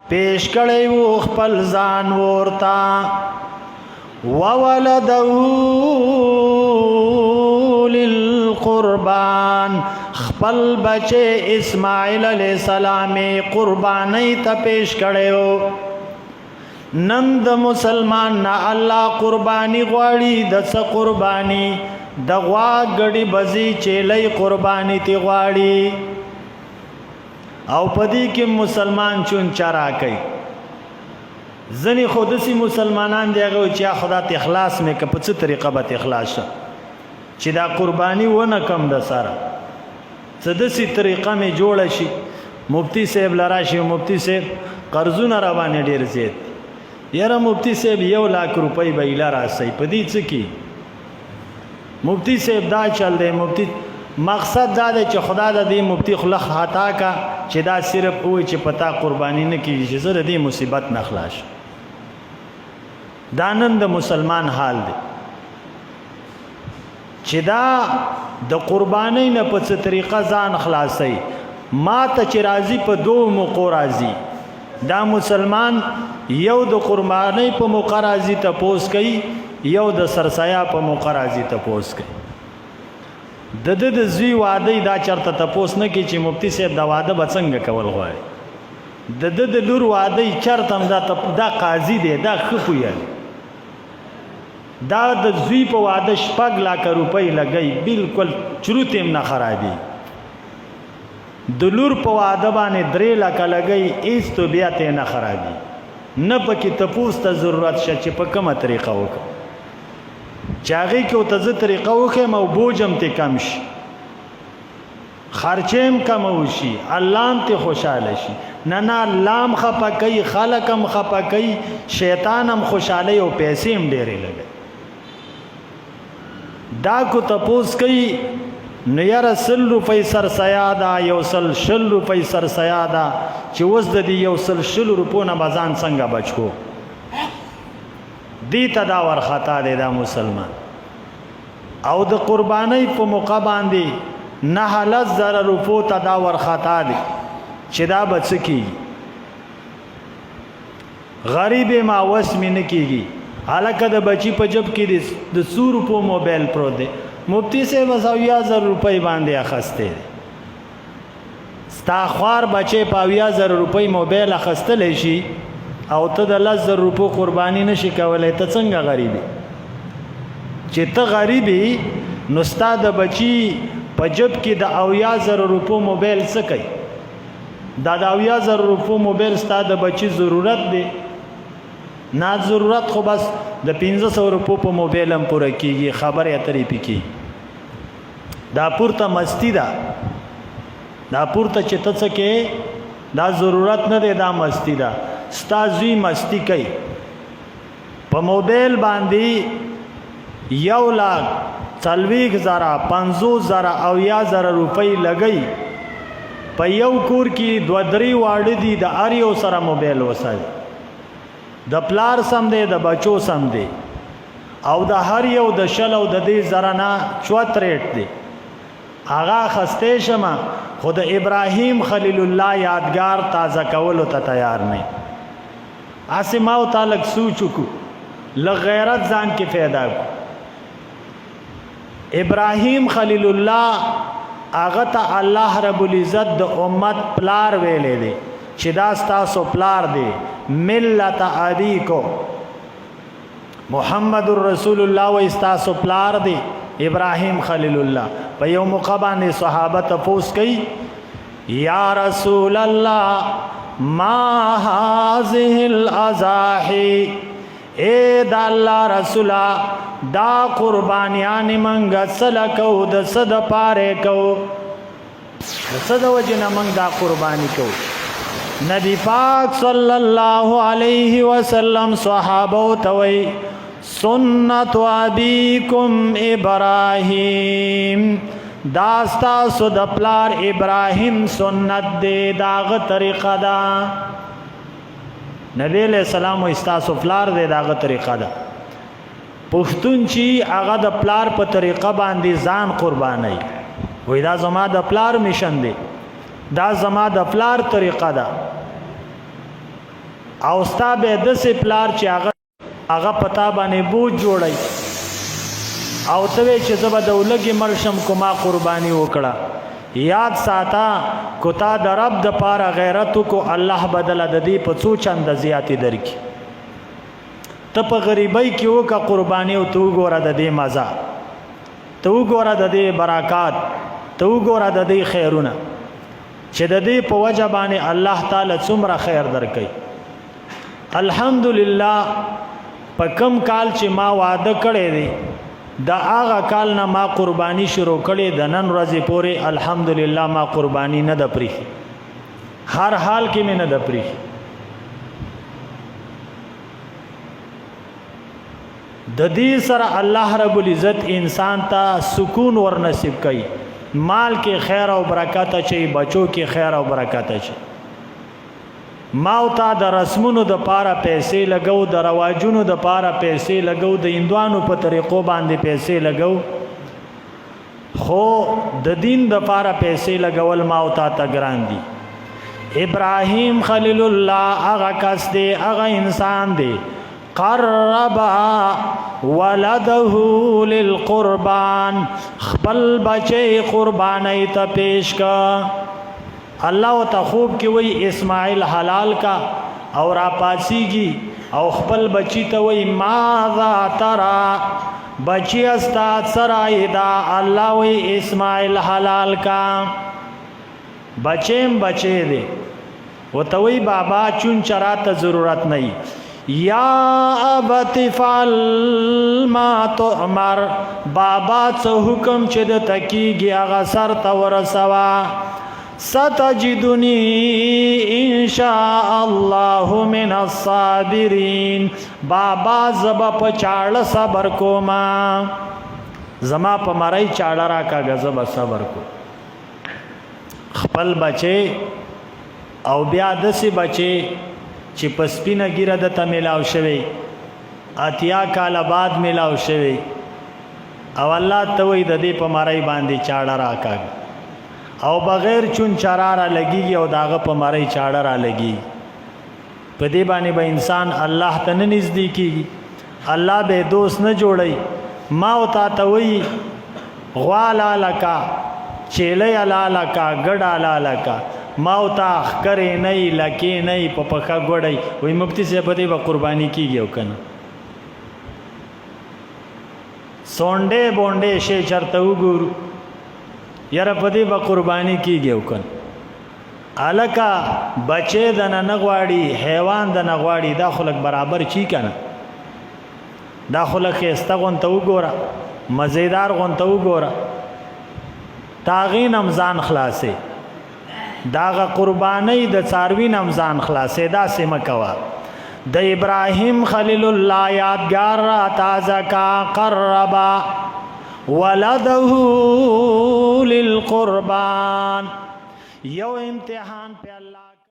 پیش کړی وو خپل ځان ورتا وولده للقربان خپل بچه اسماعیل علیہ السلام قربانی ته پیش کړو نن د مسلمان نه الله قربانی غواړي د څه قربانی د غوا غړي بزي چيلې قربانی تی غواړي او پدې کې مسلمان چون چرا کوي ځنی خودسي مسلمانان دیغه چې خدا ته اخلاص مې که په څه طریقه به اخلاص شه چې دا قربانی ونه کم د سره څه دسي طریقه مې جوړ شي مفتی صاحب لرا شي مفتی صاحب قرضونه را باندې ډیر زیات یاره مفتی صاحب 1 लाख روپۍ به اله راسي پدې څه کې مفتی صاحب دا چل دی مفتی مقصد دا دی چې خدا د دې مفتی خلق خطا کا چې دا صرف وای چې پتا قربانی نه کیږي چې زه د دې مصیبت نه خلاص دا نن د مسلمان حال دی چې دا د قربانی نه په څه طریقه ځان خلاصي ما ته چې راضي په دوه موقع راضي دا مسلمان یو د قربانی په موقع راضي ته پوس کوي یو د سرسایا په موقع راضي ته پوس کوي د زوی واده دا چرته تپوس نه کی چې مفتی صاحب دا واده بڅنګ کول غواړي د لور واده چرته دا قاضي دی دا خپویل دا د زوی په واده 6 लाख روپۍ لګي بالکل چروتیم نه خرابي د لور په واده باندې 3 लाख لګي ایس تو بیا ته نه خرابي نه پکې تپوس ته ضرورت شې چې په کومه طریقه وکړه چاغي کې او تزه طریقه وکه مو بوجم ته کم شي خرچم کم وشي الله ته خوشاله شي نه لام خپه کوي خلقم خپه کوي شیطانم خوشاله او پیسې هم ډېرې لګي دا کو تپوس کوي نو یا رسول روپۍ سر سیادا یو سل شل روپۍ سر سیادا چې وس د دې یو سل شل روپو نه بزان څنګه بچو دی تدا ور خطا دی دا مسلمان او د قربانی په موقع باندې 9,000 روپو تدا ور خطا دی چې دا بچ کی غریب ما وس مې نه کیږي حالکه د بچی په جب کې د 100 روپو موبایل پرو دی مفتی سے 10,000 روپۍ باندې اخسته ستا خوار بچي په 10,000 روپۍ موبایل اخستل شي او ته د 10,000 روپو قربانی نشي کولای ته څنګه غریبي چې ته غریبي نو ستا د بچي په جب کې د 10,000 روپو موبایل څه کوي دا د 10,000 روپو موبایل ستا د بچي ضرورت دی نه ضرورت خو بس د 1500 روپو په موبایل هم پوره کیږي خبره اترې پکې دا پورته مستی ده دا پورته چې ته څه کې دا ضرورت نه دی دا مستی ده ستازوی مستی کوي په موبایل باندې 1,40,000 50,000 او 10,000 روپۍ لګي په یو کور کې 2-3 واړه دي د اریو سره موبایل وسای د پلار سم دی د بچو سم دی او د هر یو د شل او د دې زرنا 74 ریټ دی آغا خسته شمه خود ابراهیم خلیل الله یادگار تازه کولو ته تیار نه اسماو تعالی سوچو لغیرت ځان کې پیدا کو ابراهیم خلیل الله هغه ته الله رب العزت د امت پلار ویلې دي چې دا ستاسو پلار دی ملت ابیکو محمد رسول الله و استاسو پلار دی ابراهیم خلیل الله په یو موقع باندې صحابه تفوس کوي یا رسول الله ما هذه الاضاحی اے دا الله رسولا دا قربانیان منګ سلکو د صد پاره کو صد وجنا منګ دا قربانی کو نبی پاک صلی الله علیه وسلم صحابه توي سنت ابيكم ابراهيم داستا سود پلار ابراهيم سنت دے داغ طریقہ دا نبی علیہ السلام استاسو پلار دے داغ طریقہ دا پښتون چی هغه د پلار په طریقه باندې ځان قربانای وای دا زما د پلار میشن دی دا زما د پلار طریقه ده او ستا به داسې پلار چې هغه پتا باندې بوج جوړی او ته وی چې زه به د ولږې مړ شم کو ما قرباني وکړه یاد ساته کو تا د رب د پاره غیرت کو الله بدله د دې په څو چنده زیاتې درکړي ته په غریبۍ کې وکړه قرباني او ته وګوره د دې مزه ته وګوره د دې برکات ته وګوره د دې خیرونه چې د دې په وجه باندې الله تعالی څومره خیر درکوي الحمدلله په کم کال چې ما وعده کړی دی د هغه کال نه ما قرباني شروع کړې د نن ورځې پورې الحمدلله ما قرباني نه ده پرېښې هر حال کې مې نه ده پرېښې د دې سره الله رب العزت انسان ته سکون ور نصیب کوي مال کې خیر او برکت اچي بچو کې خیر او برکت اچي ما او تا د رسمونو د پاره پیسې لګو د رواجونو د پاره پیسې لګو د هندوانو په طریقو باندې پیسې لګو خو د دین د پاره پیسې لګول ما او تا ته ګران دي ابراهیم خلیل الله هغه کس دی هغه انسان دی قرب ولده للقربان خپل بچي قرباني ته پیش کا الله ته خوب کې وای اسماعیل حلال کا او را پاسیږي او خپل بچی ته وای ماذا ترى بچی استاد سرای دا الله وای اسماعیل حلال کا بچیم بچی دی وته وای بابا چون چراته ضرورت نه یا ابت فعل ما تؤمر بابا څه حکم چې د تکیږي هغه سر ته ورسوا ستجدنی ان شاء الله من الصابرین بابا زبا په چاړه صبر کوما زما په مړی چاړه راکاږه زبا صبر کو خپل بچي او بیا دسي بچي چې پسپینه ګیره د ته ملاو شوی اتیا کال بعد ملاو شوی او الله ته وې د دې په مړی باندې چاړه راکاږه او بغیر چون چرارا لگی او داغه په مړی چاړه را لگی په دې باندې به انسان الله ته نه نزدیکی الله به دوست نه جوړي ما او تا ته وی غوالا لکا چیلې الا لکا ګډا الا لکا ما او تا خکرې نه لکې نه په پخا ګړی وی مفتی سے په دې به قرباني کیږي او کنه سونډې بونډې شي چرته وګورو یاره په دې به قرباني کیږي او کنه الکا بچې د نه غواړي حیوان د نه غواړي دا خلک برابر چی کنه دا خلک خسته غونته وګوره مزیدار غونته وګوره تاغین امزان خلاصې داغه قربانی د څاروي نمزان خلاصې دا سم کوا د ابراهیم خلیل الله یادګار را تازه کا قربا ولده للقربان یو امتحان په